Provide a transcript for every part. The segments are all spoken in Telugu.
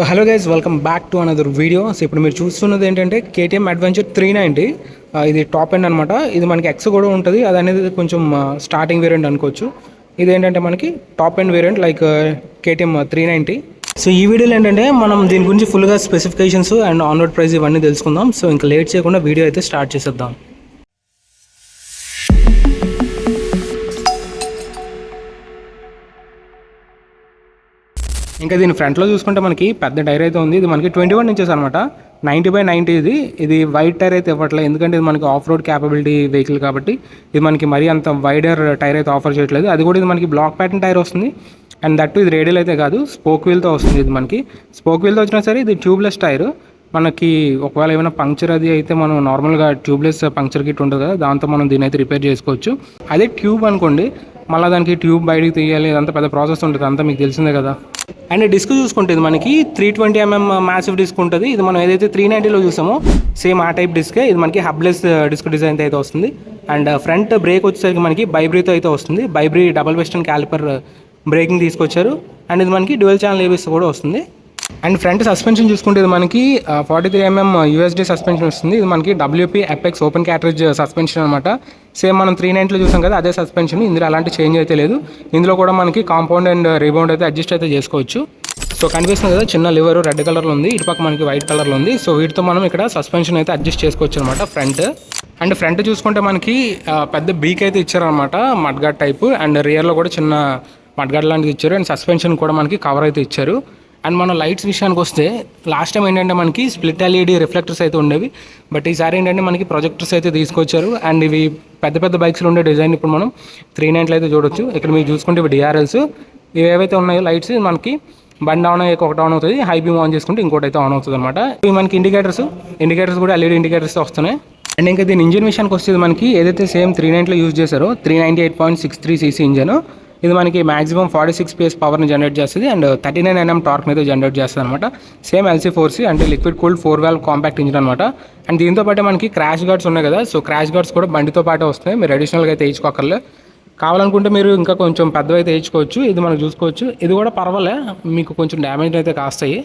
Hello guys, welcome back to another video. So ఇప్పుడు మీరు చూస్తున్నది ఏంటంటే కేటీఎం అడ్వెంచర్ 390. ఇది టాప్ ఎండ్ అనమాట. ఇది మనకి ఎక్స్ కూడా ఉంటుంది. అది అనేది కొంచెం స్టార్టింగ్ వేరియంట్ అనుకోవచ్చు. ఇది ఏంటంటే మనకి top end variant like KTM 390. So ఈ వీడియోలో ఏంటంటే మనం దీని గురించి ఫుల్గా specifications and on road price ఇవన్నీ తెలుసుకుందాం. సో ఇంకా లేట్ చేయకుండా వీడియో అయితే స్టార్ట్ చేసేద్దాం. ఇంకా దీని ఫ్రంట్లో చూసుకుంటే మనకి పెద్ద టైర్ అయితే ఉంది. ఇది మనకి 21 ఇంచెస్ అనమాట. 90/90 ఇది వైడ్ టైర్ అయితే ఇవ్వట్లేదు, ఎందుకంటే ఇది మనకి ఆఫ్ రోడ్ క్యాపబిలిటీ వెహికల్ కాబట్టి ఇది మనకి మరీ అంత వైడర్ టైర్ అయితే ఆఫర్ చేయట్లేదు. అది కూడా ఇది మనకి బ్లాక్ ప్యాటర్న్ టైర్ వస్తుంది. అండ్ దట్టు ఇది రేడియల్ అయితే కాదు, స్పోక్ వీల్తో వస్తుంది. ఇది మనకి స్పోక్ వీల్తో వచ్చినా సరే ఇది ట్యూబ్లెస్ టైర్. మనకి ఒకవేళ ఏమైనా పంక్చర్ అది అయితే మనం నార్మల్గా ట్యూబ్లెస్ పంక్చర్ కిట్ ఉంటుంది కదా, దాంతో మనం దీని అయితే రిపేర్ చేసుకోవచ్చు. అదే ట్యూబ్ అనుకోండి, మళ్ళీ దానికి ట్యూబ్ బయటికి తీయాలి, అదంతా పెద్ద ప్రాసెస్ ఉంటుంది, అంతా మీకు తెలిసిందే కదా. అండ్ డిస్క్ చూసుకుంటే ఇది మనకి 320mm మ్యాసివ్ డిస్క్ ఉంటుంది. ఇది మనం ఏదైతే 390లో చూసామో సేమ్ ఆ టైప్ డిస్కే. ఇది మనకి హబ్లెస్ డిస్క్ డిజైన్ అయితే వస్తుంది. అండ్ ఫ్రంట్ బ్రేక్ వచ్చేసరికి మనకి బైబ్రీతో అయితే వస్తుంది. బైబ్రీ డబల్ వెస్టర్న్ క్యాలిపర్ బ్రేకింగ్ తీసుకొచ్చారు. అండ్ ఇది మనకి డ్యూయల్ ఛానల్ ఏబిఎస్ కూడా వస్తుంది. అండ్ ఫ్రంట్ సస్పెన్షన్ చూసుకుంటే ఇది మనకి 43mm USD సస్పెన్షన్ వస్తుంది. ఇది మనకి WP అపెక్స్ ఓపెన్ క్యాటరేజ్ సస్పెన్షన్ అనమాట. సేమ్ మనం 390లో చూసాం కదా, అదే సస్పెన్షన్. ఇందులో అలాంటి చేంజ్ అయితే లేదు. ఇందులో కూడా మనకి కాంపౌండ్ అండ్ రీబౌండ్ అయితే అడ్జస్ట్ అయితే చేసుకోవచ్చు. సో కనిపిస్తుంది కదా, చిన్న లివర్ రెడ్ కలర్లో ఉంది, ఇటుపక్క మనకి వైట్ కలర్లో ఉంది. సో వీటితో మనం ఇక్కడ సస్పెన్షన్ అయితే అడ్జస్ట్ చేసుకోవచ్చు అనమాట ఫ్రంట్. అండ్ ఫ్రంట్ చూసుకుంటే మనకి పెద్ద బీక్ అయితే ఇచ్చారనమాట, మడ్గాడ్ టైప్. అండ్ రియర్లో కూడా చిన్న మడ్గాడ్ లాంటిది ఇచ్చారు. అండ్ సస్పెన్షన్ కూడా మనకి కవర్ అయితే ఇచ్చారు. అండ్ మన లైట్స్ విషయానికి వస్తే లాస్ట్ టైం ఏంటంటే మనకి స్ప్లిట్ LED రిఫ్లెక్టర్స్ అయితే ఉండేవి, బట్ ఈసారి ఏంటంటే మనకి ప్రొజెక్టర్స్ అయితే తీసుకొచ్చారు. అండ్ ఇవి పెద్ద పెద్ద బైక్స్లో ఉండే డిజైన్ ఇప్పుడు మనం 390లో అయితే చూడొచ్చు. ఇక్కడ మీరు చూసుకుంటే ఇవి DRLs. ఇవి ఏవైతే ఉన్నాయో లైట్స్ మనకి బండి ఆన్ అయ్యే ఒకటి ఆన్ అవుతుంది, హై బీమ్ ఆన్ చేసుకుంటే ఇంకోటి అయితే ఆన్ అవుతుంది అనమాట. ఇవి మనకి ఇండికేటర్స్ కూడా LED ఇండికేటర్స్ వస్తున్నాయి. అండ్ ఇంకా దీని ఇంజిన్ విషయానికి వస్తే మనకి ఏదైతే సేమ్ 390లో యూజ్ చేశారో 398.63cc ఇంజన్. ఇది మనకి మాక్సిమం 46 PS పవర్ని జనరేట్ చేస్తుంది. అండ్ 39 Nm టార్క్ని అయితే జనరేట్ చేస్తుంది అనమాట. సేమ్ LC4C అంటే liquid cooled 4-valve compact engine అనమాట. అండ్ దీంతో పాటు మనకి క్రాష్ గార్డ్స్ ఉన్నాయి కదా, సో క్రాష్ గార్డ్స్ కూడా బండితో పాటే వస్తాయి. మీరు అడిషనల్గా అయితే వేయించుకోకర్లే, కావాలనుకుంటే మీరు ఇంకా కొంచెం పెద్దవి అయితే వేయించుకోవచ్చు. ఇది మనం చూసుకోవచ్చు, ఇది కూడా పర్వాలే, మీకు కొంచెం డ్యామేజ్ అయితే కాస్తాయి.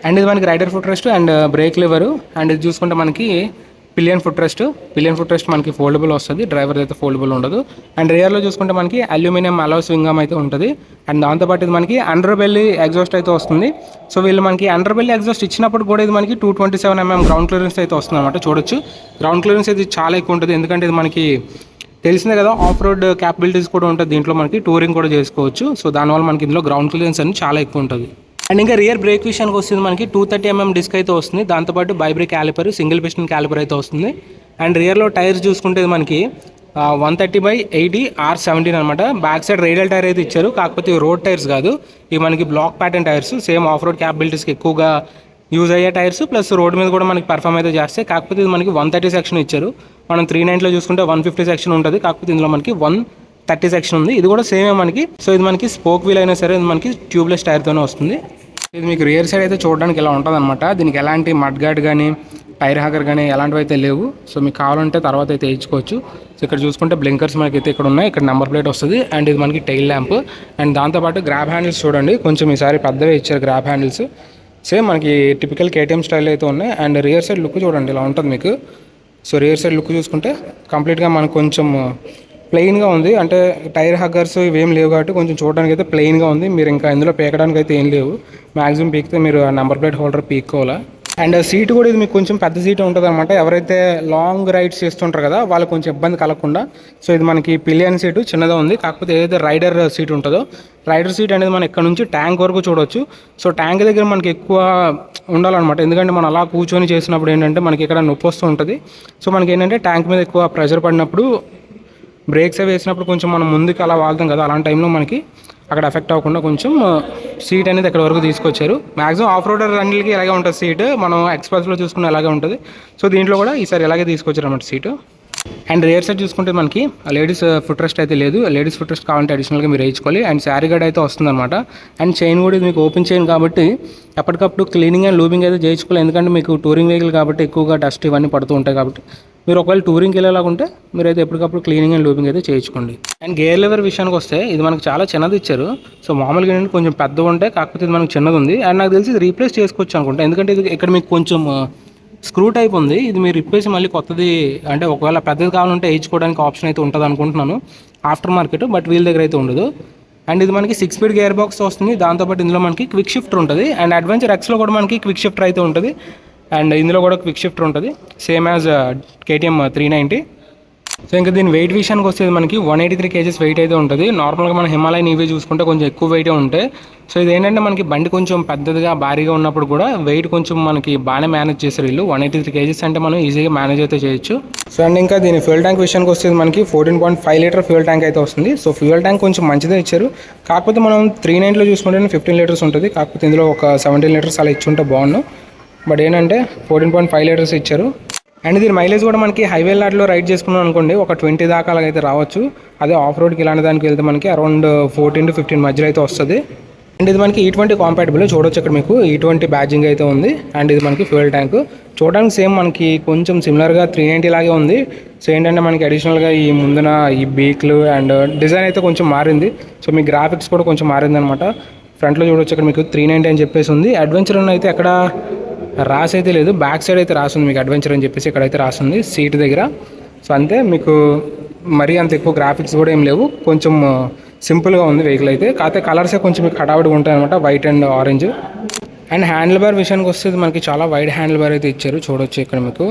అండ్ ఇది మనకి rider foot rest and brake lever. And ఇది చూసుకుంటే మనకి పిలియన్ ఫుట్ రెస్ట్ మనకి ఫోల్డబుల్ వస్తుంది, డ్రైవర్ అయితే ఫోల్డబుల్ ఉండదు. అండ్ రియర్లో చూసుకుంటే మనకి అల్యూమినియం అలాయ్ స్వింగమ్ అయితే ఉంటుంది. అండ్ దాంతోపాటు ఇది మనకి అండర్ బెల్లీ ఎగ్జాస్ట్ అయితే వస్తుంది. సో వీళ్ళు మనకి అండర్ బెల్లీ ఎగ్జాస్ట్ ఇచ్చినప్పుడు కూడా ఇది మనకి 227mm గ్రౌండ్ క్లియరెన్స్ అయితే వస్తుంది అనమాట. చూడొచ్చు, గ్రౌండ్ క్లియరెన్స్ అయితే చాలా ఎక్కువ ఉంటుంది, ఎందుకంటే ఇది మనకి తెలిసిందే కదా, ఆఫ్ రోడ్ క్యాపబిలిటీస్ కూడా ఉంటుంది దీంట్లో, మనకి టూరింగ్ కూడా చేసుకోవచ్చు. సో దానివల్ల మనకి ఇందులో గ్రౌండ్ క్లియరెన్స్ అనేది చాలా ఎక్కువ ఉంటుంది. అండ్ ఇంకా రియర్ బ్రేక్ విషయానికి వస్తుంది మనకి 230mm డిస్క్ అయితే వస్తుంది. దాంతోపాటు బైబ్రీ క్యాలిపర్, సింగిల్ పిస్టన్ క్యాలిపర్ అయితే వస్తుంది. అండ్ రియర్లో టైర్స్ చూసుకుంటే మనకి 130/80 R17 అనమాట. బ్యాక్ సైడ్ రేడియల్ టైర్ అయితే ఇచ్చారు, కాకపోతే రోడ్ టైర్స్ కాదు, ఇవి మనకి block pattern tyres. Same off road క్యాపబిలిటీస్కి ఎక్కువగా యూజ్ అయ్యే టైర్స్, ప్లస్ రోడ్ మీద కూడా మనకి పర్ఫామ్ అయితే చేస్తాయి. కాకపోతే ఇది మనకి 130 సెక్షన్ ఇచ్చారు. మనం 390లో చూసుకుంటే 150 సెక్షన్ ఉంటుంది, కాకపోతే ఇందులో మనకి 130 సెక్షన్ ఉంది. ఇది కూడా సేమే మనకి. సో ఇది మనకి స్పోక్ వీల్ అయినా సరే ఇది మనకి ట్యూబ్లెస్ టైర్తోనే వస్తుంది. ఇది మీకు రియర్ సైడ్ అయితే చూడడానికి ఇలా ఉంటుంది అనమాట. దీనికి ఎలాంటి మడ్గార్డ్ కానీ టైర్ హాకర్ కానీ ఎలాంటివి అయితే లేవు. సో మీకు కావాలంటే తర్వాత అయితే వేయించుకోవచ్చు. సో ఇక్కడ చూసుకుంటే బ్లింకర్స్ మనకి అయితే ఇక్కడ ఉన్నాయి, ఇక్కడ నెంబర్ ప్లేట్ వస్తుంది. అండ్ ఇది మనకి టైల్ ల్యాంప్. అండ్ దాంతోపాటు గ్రాబ్ హ్యాండిల్స్ చూడండి, కొంచెం ఈసారి పెద్దవే ఇచ్చారు గ్రాబ్ హ్యాండిల్స్. సేమ్ మనకి టిపికల్ KTM స్టైల్ అయితే ఉన్నాయి. అండ్ రియర్ సైడ్ లుక్ చూడండి ఇలా ఉంటుంది మీకు. సో రియర్ సైడ్ లుక్ చూసుకుంటే కంప్లీట్గా మనకు కొంచెం ప్లెయిన్గా ఉంది, అంటే టైర్ హగ్గర్స్ ఇవేం లేవు కాబట్టి కొంచెం చూడడానికి అయితే ప్లెయిన్గా ఉంది. మీరు ఇంకా ఇందులో పీకడానికి అయితే ఏం లేవు, మ్యాక్సిమం పీకితే మీరు నెంబర్ ప్లేట్ హోల్డర్ పీక్కోవాలా. అండ్ సీట్ కూడా ఇది మీకు కొంచెం పెద్ద సీట్ ఉంటుంది అనమాట. ఎవరైతే లాంగ్ రైడ్స్ చేస్తుంటారు కదా వాళ్ళకి కొంచెం ఇబ్బంది కలగకుండా. సో ఇది మనకి పిలియన్ సీటు చిన్నగా ఉంది, కాకపోతే ఏదైతే రైడర్ సీట్ ఉంటుందో రైడర్ సీట్ అనేది మనం ఇక్కడ నుంచి ట్యాంక్ వరకు చూడవచ్చు. సో ట్యాంక్ దగ్గర మనకి ఎక్కువ ఉండాలన్నమాట, ఎందుకంటే మనం అలా కూర్చొని చేసినప్పుడు ఏంటంటే మనకి ఇక్కడ నొప్పి వస్తూ ఉంటుంది. సో మనకి ఏంటంటే ట్యాంక్ మీద ఎక్కువ ప్రెషర్ పడినప్పుడు బ్రేక్స్ అవి వేసినప్పుడు కొంచెం మనం ముందుకు అలా వాళ్తాం కదా, అలాంటి టైంలో మనకి అక్కడ ఎఫెక్ట్ అవ్వకుండా కొంచెం సీట్ అనేది ఇక్కడ వరకు తీసుకొచ్చారు. మ్యాక్సిమం ఆఫ్ రోడర్ అన్నిటికీ ఇలాగే ఉంటుంది సీట్, మనం ఎక్స్ప్రెస్లో చూసుకున్న అలాగే ఉంటుంది. సో దీంట్లో కూడా ఈసారి ఇలాగే తీసుకొచ్చారు అన్నమాట సీటు. అండ్ రియర్ సైడ్ చూసుకుంటే మనకి లేడీస్ ఫుట్ రెస్ట్ అయితే లేదు, లేడీస్ ఫుట్ రెస్ట్ కావాలంటే అడిషనల్గా మీరు వేయించుకోవాలి. అండ్ శారీ గడ్ అయితే వస్తుందన్నమాట. అండ్ చైన్ కూడా ఇది మీకు ఓపెన్ చైన్ కాబట్టి ఎప్పటికప్పుడు క్లీనింగ్ అండ్ లూబింగ్ అయితే చేయించుకోవాలి, ఎందుకంటే మీకు టూరింగ్ వెహికల్ కాబట్టి ఎక్కువగా డస్ట్ ఇవన్నీ పడుతూ ఉంటాయి కాబట్టి మీరు ఒకవేళ టూరింగ్కి వెళ్ళేలాగా ఉంటే మీరైతే ఎప్పటికప్పుడు క్లీనింగ్ అండ్ లూపింగ్ అయితే చేయించుకోండి. అండ్ గేర్ లివర్ విషయానికి వస్తే ఇది మనకు చాలా చిన్నది ఇచ్చారు. సో మామూలుగా ఏంటంటే కొంచెం పెద్దగా ఉంటాయి, కాకపోతే ఇది మనకు చిన్నది ఉంది. అండ్ నాకు తెలిసి ఇది రీప్లేస్ చేసుకోవచ్చు అనుకుంటా, ఎందుకంటే ఇది ఇక్కడ మీకు కొంచెం స్క్రూ టైప్ ఉంది. ఇది మీరు రిప్పేసి మళ్ళీ కొత్తది అంటే ఒకవేళ పెద్దది కావాలంటే వేయించుకోవడానికి ఆప్షన్ అయితే ఉంటుంది అనుకుంటున్నాను ఆఫ్టర్ మార్కెట్, బట్ వీళ్ళ దగ్గర అయితే ఉండదు. అండ్ ఇది మనకి 6 స్పీడ్ గేర్ బాక్స్ వస్తుంది. దాంతోపాటు ఇందులో మనకి క్విక్ షిఫ్టర్ ఉంటుంది. అండ్ అడ్వెంచర్ ఎక్స్లో కూడా మనకి క్విక్ షిఫ్టర్ అయితే ఉంటుంది. అండ్ ఇందులో కూడా క్విక్ షిఫ్టర్ ఉంటుంది, సేమ్ యాజ్ KTM 390. సో ఇంకా దీని వెయిట్ విషయానికి వస్తే మనకి 183 kgs వెయిట్ అయితే ఉంటుంది. నార్మల్గా మన హిమాలయన్ ఈవీ చూసుకుంటే కొంచెం ఎక్కువ వెయిటే ఉంటాయి. సో ఇది ఏంటంటే మనకి బండి కొంచెం పెద్దదిగా భారీగా ఉన్నప్పుడు కూడా వెయిట్ కొంచెం మనకి బాగానే మేనేజ్ చేస్తారు వీళ్ళు. 183 kgs అంటే మనం ఈజీగా మేనేజ్ అయితే చేయొచ్చు. సో అండ్ ఇంకా దీని ఫ్యూల్ ట్యాంక్ విషయానికి వస్తే మనకి 14.5 లీటర్ ఫ్యూల్ ట్యాంక్ అయితే వస్తుంది. సో ఫ్యూల్ ట్యాంక్ కొంచెం మంచిదే ఇచ్చారు, కాకపోతే మనం 390లో చూసుకుంటే 15 లీటర్స్ ఉంటుంది, కాకపోతే ఇందులో ఒక 17 లీటర్స్ అలా ఇచ్చి ఉంటే బాగున్నాం. బట్ ఏంటంటే 14.5 లీటర్స్ ఇచ్చారు. అండ్ దీని మైలేజ్ కూడా మనకి హైవే లాట్లో రైడ్ చేసుకున్నాం అనుకోండి ఒక 20 దాకా అలాగైతే రావచ్చు. అదే ఆఫ్ రోడ్కి ఇలాంటి దానికి వెళ్తే మనకి అరౌండ్ 14 to 15 మధ్యలో అయితే వస్తుంది. అండ్ ఇది మనకి E20 కాంపాటబుల్ చూడొచ్చు, ఇక్కడ మీకు E20 బ్యాడ్జింగ్ అయితే ఉంది. అండ్ ఇది మనకి ఫ్యూయల్ ట్యాంక్ చూడడానికి సేమ్ మనకి కొంచెం సిమిలర్గా 390 లాగే ఉంది. సో ఏంటంటే మనకి అడిషనల్గా ఈ ముందున ఈ బీక్లు అండ్ డిజైన్ అయితే కొంచెం మారింది. సో మీ గ్రాఫిక్స్ కూడా కొంచెం మారింది అనమాట. ఫ్రంట్లో చూడొచ్చు, ఇక్కడ మీకు 390 అని చెప్పేసి ఉంది. అడ్వెంచర్ అయితే ఎక్కడ రాసి అయితే లేదు, బ్యాక్ సైడ్ అయితే రాసింది మీకు అడ్వెంచర్ అని చెప్పేసి ఇక్కడైతే రాసింది సీట్ దగ్గర. సో అంతే, మీకు మరీ అంత ఎక్కువ గ్రాఫిక్స్ కూడా ఏం లేవు, కొంచెం సింపుల్గా ఉంది వెహికల్ అయితే. కాకపోతే కలర్సే కొంచెం మీకు హడావుడిగా ఉంటాయి అనమాట, white and orange. And handle bar విషయానికి వస్తే మనకి చాలా వైడ్ హ్యాండిల్ బార్ అయితే ఇచ్చారు. చూడొచ్చు ఇక్కడ మీకు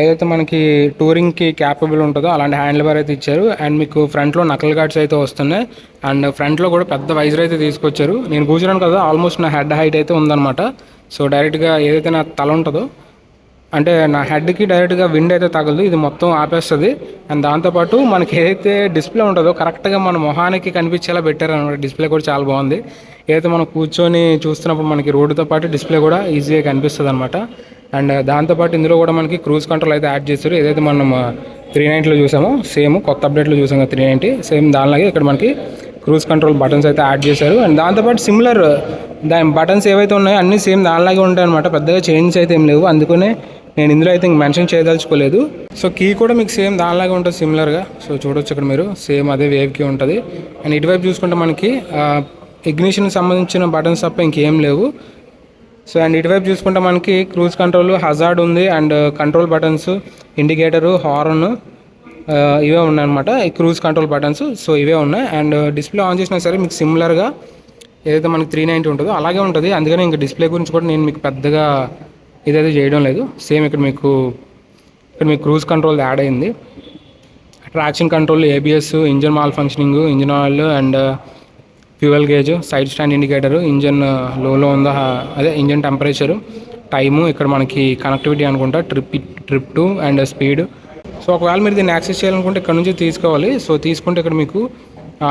ఏదైతే మనకి టూరింగ్కి క్యాపబుల్ ఉంటుందో అలాంటి హ్యాండిల్ బార్ అయితే ఇచ్చారు. అండ్ మీకు ఫ్రంట్లో నకల్ గార్డ్స్ అయితే వస్తున్నాయి. అండ్ ఫ్రంట్లో కూడా పెద్ద వైజర్ అయితే తీసుకొచ్చారు. నేను కూర్చున్నాను కదా, ఆల్మోస్ట్ నా హెడ్ హైట్ అయితే ఉందన్నమాట. సో డైరెక్ట్గా ఏదైతే నా తల ఉంటుందో అంటే నా హెడ్కి డైరెక్ట్గా విండ్ అయితే తగలదు, ఇది మొత్తం ఆపేస్తుంది. అండ్ దాంతోపాటు మనకి ఏదైతే డిస్ప్లే ఉంటుందో కరెక్ట్గా మన మొహానికి కనిపించేలా పెట్టారనమాట. డిస్ప్లే కూడా చాలా బాగుంది. ఏదైతే మనం కూర్చొని చూస్తున్నప్పుడు మనకి రోడ్డుతో పాటు డిస్ప్లే కూడా ఈజీగా కనిపిస్తుంది అనమాట. అండ్ దాంతోపాటు ఇందులో కూడా మనకి క్రూజ్ కంట్రోల్ అయితే యాడ్ చేస్తారు. ఏదైతే మనం 390లో చూసామో సేమ్ కొత్త అప్డేట్లో చూసాం కదా 390 సేమ్ దానిలాగే ఇక్కడ మనకి క్రూజ్ కంట్రోల్ బటన్స్ అయితే యాడ్ చేశారు. అండ్ దాంతోపాటు సిమిలర్ దాని బటన్స్ ఏవైతే ఉన్నాయో అన్నీ సేమ్ దానిలాగే ఉంటాయి అనమాట, పెద్దగా చేంజ్ అయితే ఏం లేవు. అందుకనే నేను ఇందులో అయితే మెన్షన్ చేయదలుచుకోలేదు. సో కీ కూడా మీకు సేమ్ దానిలాగే ఉంటుంది సిమిలర్గా. సో చూడొచ్చు ఇక్కడ మీరు సేమ్ అదే వేవ్ కీ ఉంటుంది. అండ్ ఇటువైపు చూసుకుంటే మనకి ఇగ్నిషన్కి సంబంధించిన బటన్స్ తప్ప ఇంకేం లేవు. సో అండ్ ఇటువైపు చూసుకుంటే మనకి క్రూజ్ కంట్రోల్, హజార్డ్ ఉంది, and control buttons, indicator, horn ఇవే ఉన్నాయన్నమాట ఈ క్రూజ్ కంట్రోల్ బటన్స్. సో ఇవే ఉన్నాయి. అండ్ డిస్ప్లే ఆన్ చేసినా సరే మీకు సిమిలర్గా ఏదైతే మనకి 390 ఉంటుందో అలాగే ఉంటుంది. అందుకని ఇంకా డిస్ప్లే గురించి కూడా నేను మీకు పెద్దగా ఇదైతే చేయడం లేదు. సేమ్ ఇక్కడ మీకు క్రూజ్ కంట్రోల్ యాడ్ అయింది. Traction control, ABS, engine malfunctioning, engine oil and fuel gauge, side stand indicator, engine లోలో ఉందా అదే ఇంజన్ టెంపరేచరు, టైము, ఇక్కడ మనకి కనెక్టివిటీ అనుకుంటా, trip two and speed. So ఒకవేళ మీరు దీన్ని యాక్సెస్ చేయాలనుకుంటే ఇక్కడ నుంచి తీసుకోవాలి. సో తీసుకుంటే ఇక్కడ మీకు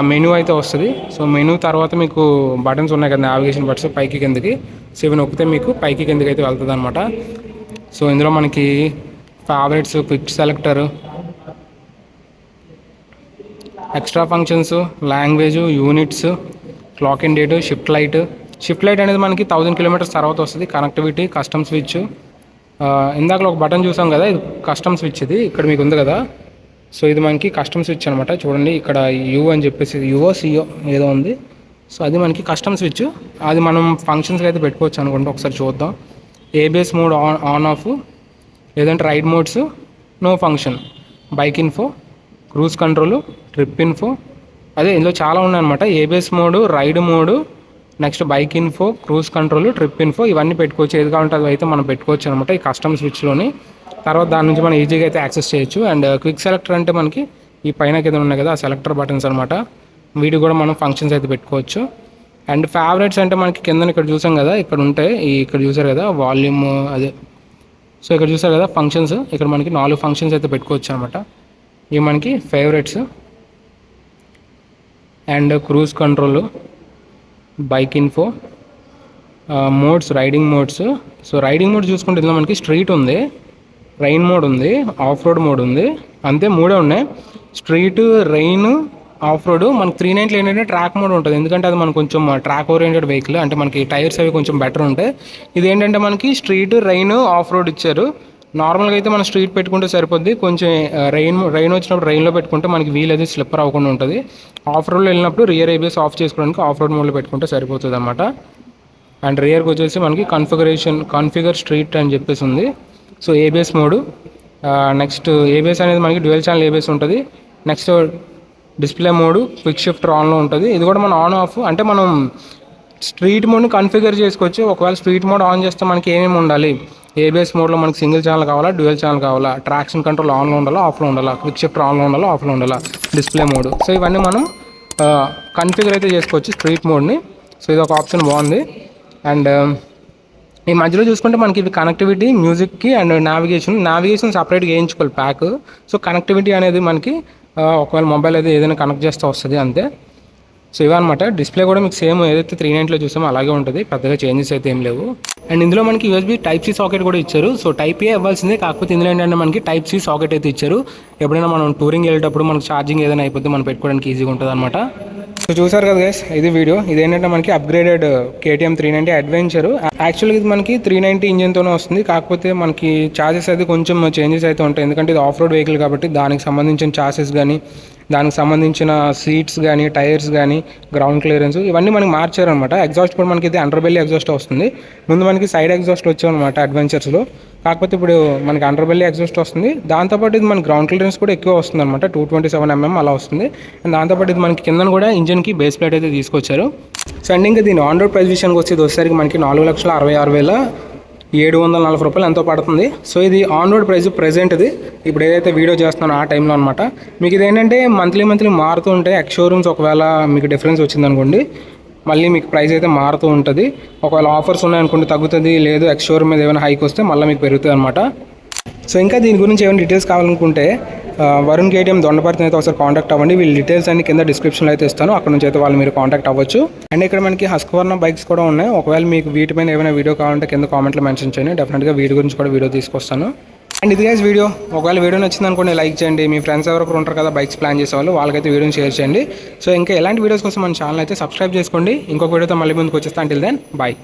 మెనూ అయితే వస్తుంది. సో మెనూ తర్వాత మీకు బటన్స్ ఉన్నాయి కదా, నావిగేషన్ బటన్స్ పైకి కిందకి. సో ఇవి నొక్కితే మీకు పైకి కిందకి అయితే వెళ్తుంది అనమాట. సో ఇందులో మనకి favourites, quick selector, extra functions, language, units, clock and date, shift light అనేది మనకి 1000 కిలోమీటర్స్ తర్వాత వస్తుంది. కనెక్టివిటీ, కస్టమ్ స్విచ్, ఇందాకలో ఒక బటన్ చూసాం కదా, ఇది కస్టమ్ స్విచ్. ఇది ఇక్కడ మీకు ఉంది కదా, సో ఇది మనకి కస్టమ్ స్విచ్ అనమాట. చూడండి ఇక్కడ యూ అని చెప్పేసి యుఓ సిఓ ఏదో ఉంది. సో అది మనకి కస్టమ్ స్విచ్. అది మనం ఫంక్షన్స్కి అయితే పెట్టుకోవచ్చు అనుకుంటే ఒకసారి చూద్దాం. ABS మోడ్ ఆన్ ఆఫ్, లేదంటే ride modes, no function, bike info, cruise control, trip info, అదే ఇందులో చాలా ఉన్నాయన్నమాట. ABS mode, ride mode, next bike info, cruise control, trip info ఇవన్నీ పెట్టుకోవచ్చు. ఏది కావాలంటే అది అయితే మనం పెట్టుకోవచ్చు అనమాట ఈ కస్టమ్ స్విచ్లోని. తర్వాత దాని నుంచి మనం ఈజీగా అయితే యాక్సెస్ చేయొచ్చు. అండ్ క్విక్ సెలెక్టర్ అంటే మనకి ఈ పైన కింద ఉన్నాయి కదా ఆ సెలెక్టర్ బటన్స్ అనమాట. వీటికి కూడా మనం ఫంక్షన్స్ అయితే పెట్టుకోవచ్చు. అండ్ ఫేవరెట్స్ అంటే మనకి కింద ఇక్కడ చూసాం కదా, ఇక్కడ ఉంటాయి. ఇక్కడ చూసారు కదా వాల్యూమ్ అదే. సో ఇక్కడ చూసారు కదా ఫంక్షన్స్, ఇక్కడ మనకి 4 ఫంక్షన్స్ అయితే పెట్టుకోవచ్చు అనమాట. ఇవి మనకి favourites. And cruise control, bike info, modes, riding modes. So riding mode చూసుకుంటే ఇందులో మనకి స్ట్రీట్ ఉంది, రైన్ మోడ్ ఉంది, ఆఫ్ రోడ్ మోడ్ ఉంది, అంతే 3 ఉన్నాయి. Street, rain, of road. మనకి 390 ఏంటంటే ట్రాక్ మోడ్ ఉంటుంది, ఎందుకంటే అది మనకు కొంచెం ట్రాక్ ఓరియంటెడ్ వెహికల్, అంటే మనకి టైర్స్ అవి కొంచెం బెటర్ ఉంటాయి. ఇది ఏంటంటే మనకి స్ట్రీట్, రెయిన్, ఆఫ్ రోడ్ ఇచ్చారు. నార్మల్గా అయితే మనం స్ట్రీట్ పెట్టుకుంటే సరిపోద్ది. కొంచెం రెయిన్ వచ్చినప్పుడు రెయిన్లో పెట్టుకుంటే మనకి వీల్ అది స్లిప్పర్ అవ్వకుండా ఉంటుంది. ఆఫ్ రోడ్లో వెళ్ళినప్పుడు రియర్ ఏబిఎస్ ఆఫ్ చేసుకోవడానికి ఆఫ్ రోడ్ మోడ్లో పెట్టుకుంటే సరిపోతుంది అనమాట. అండ్ రియర్కి వచ్చేసి మనకి కాన్ఫిగర్ స్ట్రీట్ అని చెప్పేసి ఉంది. So ABS mode, next ABS అనేది మనకి డ్యూయల్ ఛానల్ ఏబిఎస్ ఉంటుంది. Next display mode quick shifter ఆన్లో ఉంటుంది. ఇది కూడా మనం ఆన్ ఆఫ్ అంటే మనం స్ట్రీట్ మోడ్ని కాన్ఫిగర్ చేసుకోవచ్చు. ఒకవేళ స్ట్రీట్ మోడ్ ఆన్ చేస్తే మనకి ఏమేమి ఉండాలి, ఏబిఎస్ మోడ్లో మనకి సింగిల్ ఛానల్ కావాలా, డ్యూయల్ ఛానల్ కావాలా, ట్రాక్షన్ కంట్రోల్ ఆన్లో ఉండాలా, ఆఫ్లో ఉండాలా, క్విక్ షిఫ్టర్ ఆన్లో ఉండాలా, ఆఫ్లో ఉండాలా, డిస్ప్లే మోడ్. సో ఇవన్నీ మనం కాన్ఫిగర్ అయితే చేసుకోవచ్చు స్ట్రీట్ మోడ్ని. సో ఇది ఒక ఆప్షన్ బాగుంది. అండ్ ఈ మధ్యలో చూసుకుంటే మనకి ఇది కనెక్టివిటీ, మ్యూజిక్కి అండ్ నావిగేషన్ సపరేట్గా వేయించుకోవాలి ప్యాక్. సో కనెక్టివిటీ అనేది మనకి ఒకవేళ మొబైల్ అయితే ఏదైనా కనెక్ట్ చేస్తే వస్తుంది అంతే. సో ఇవన్నమాట. డిస్ప్లే కూడా మీకు సేమ్ ఏదైతే 390లో చూసామో అలాగే ఉంటుంది, పెద్దగా చేంజెస్ అయితే ఏం లేవు. అండ్ ఇందులో మనకి యూఎస్బీ టైప్ సి సాకెట్ కూడా ఇచ్చారు. సో టైప్ ఏ ఇవ్వాల్సిందే, కాకపోతే ఇందులో ఏంటంటే మనకి టైప్ సి సాకెట్ అయితే ఇచ్చారు. ఎప్పుడైనా మనం టూరింగ్ వెళ్ళేటప్పుడు మనకి ఛార్జింగ్ ఏదైనా అయిపోతే మనం పెట్టుకోవడానికి ఈజీగా ఉంటుంది అనమాట. సో చూసారు కదా గైస్, ఇది వీడియో. ఇదేంటంటే మనకి అప్గ్రేడెడ్ KTM 390 అడ్వెంచర్. యాక్చువల్గా ఇది మనకి 390 ఇంజిన్తోనే వస్తుంది, కాకపోతే మనకి చార్జెస్ అయితే కొంచెం చేంజెస్ అయితే ఉంటాయి. ఎందుకంటే ఇది ఆఫ్ రోడ్ వెహికల్ కాబట్టి దానికి సంబంధించిన చార్జెస్ కానీ, దానికి సంబంధించిన సీట్స్ కానీ, టైర్స్ కానీ, గ్రౌండ్ క్లియరెన్స్ ఇవన్నీ మనకి మార్చారనమాట. ఎగ్జాస్ట్ కూడా మనకి ఇది అండర్ బెల్లీ ఎగ్జాస్ట్ వస్తుంది. ముందు మనకి సైడ్ ఎగ్జాస్ట్ వచ్చామన్నమాట అడ్వెంచర్స్లో, కాకపోతే ఇప్పుడు మనకి అండర్ బెల్లీ ఎగ్జాస్ట్ వస్తుంది. దాంతోపాటు ఇది మనకి గ్రౌండ్ క్లియరెన్స్ కూడా ఎక్కువ వస్తుంది అనమాట, 227 mm అలా వస్తుంది. అండ్ దాంతోపాటు ఇది మనకి కింద కూడా ఇంజన్కి బేస్ ప్లేట్ అయితే తీసుకొచ్చారు. సో అండ్ ఇంకా దీని ఆన్ రోడ్ ప్రైస్ విషయానికి వచ్చి ఇది వచ్చేసరికి మనకి 4,66,740 రూపాయలు ఎంతో పడుతుంది. సో ఇది ఆన్ రోడ్ ప్రైస్ ప్రెజెంట్ ఇది ఇప్పుడు ఏదైతే వీడియో చేస్తున్నానో ఆ టైంలో అనమాట. మీకు ఇది ఏంటంటే మంత్లీ మారుతూ ఉంటాయి. ఎక్స్ షోరూమ్స్ ఒకవేళ మీకు డిఫరెన్స్ వచ్చిందనుకోండి, మళ్ళీ మీకు ప్రైస్ అయితే మారుతూ ఉంటుంది. ఒకవేళ ఆఫర్స్ ఉన్నాయనుకోండి తగ్గుతుంది, లేదు ఎక్స్ షోరూమ్ మీద ఏమైనా హైక్ వస్తే మళ్ళీ మీకు పెరుగుతుంది అనమాట. సో ఇంకా దీని గురించి ఏమైనా డీటెయిల్స్ కావాలనుకుంటే వరుణ్ KTM దొండపర్తిని అయితే ఒకసారి కాంటాక్ట్ అవ్వండి. వీళ్ళ డీటెయిల్స్ అన్ని కింద డిస్క్రిప్షన్లో అయితే ఇస్తాను, అక్కడ నుంచి అయితే వాళ్ళు మీరు కాంటాక్ట్ అవ్వచ్చు. అండ్ ఇక్కడ మనకి హస్క్వర్నా బైక్స్ కూడా ఉన్నాయి. ఒకవేళ మీకు వీటిపైన ఏమైనా వీడియో కావాలంటే కింద కామెంట్లో మెన్షన్ చేయండి, డెఫినెట్గా వీటి గురించి కూడా వీడియో తీసుకొస్తాను. అండ్ ఇది గైస్ వీడియో. ఒకవేళ వీడియో నచ్చింది అనుకోండి లైక్ చేయండి. మీ ఫ్రెండ్స్ ఎవరు ఉంటారు కదా బైక్స్ ప్లాన్ చేసేవాళ్ళు, వాళ్ళకైతే వీడియోని షేర్ చేయండి. సో ఇంకా ఎలాంటి వీడియోస్ కోసం మన ఛానల్ అయితే సబ్స్క్రైబ్ చేసుకోండి. ఇంకొక వీడియోతో మళ్ళీ ముందుకు వచ్చేస్తా. Until then bye.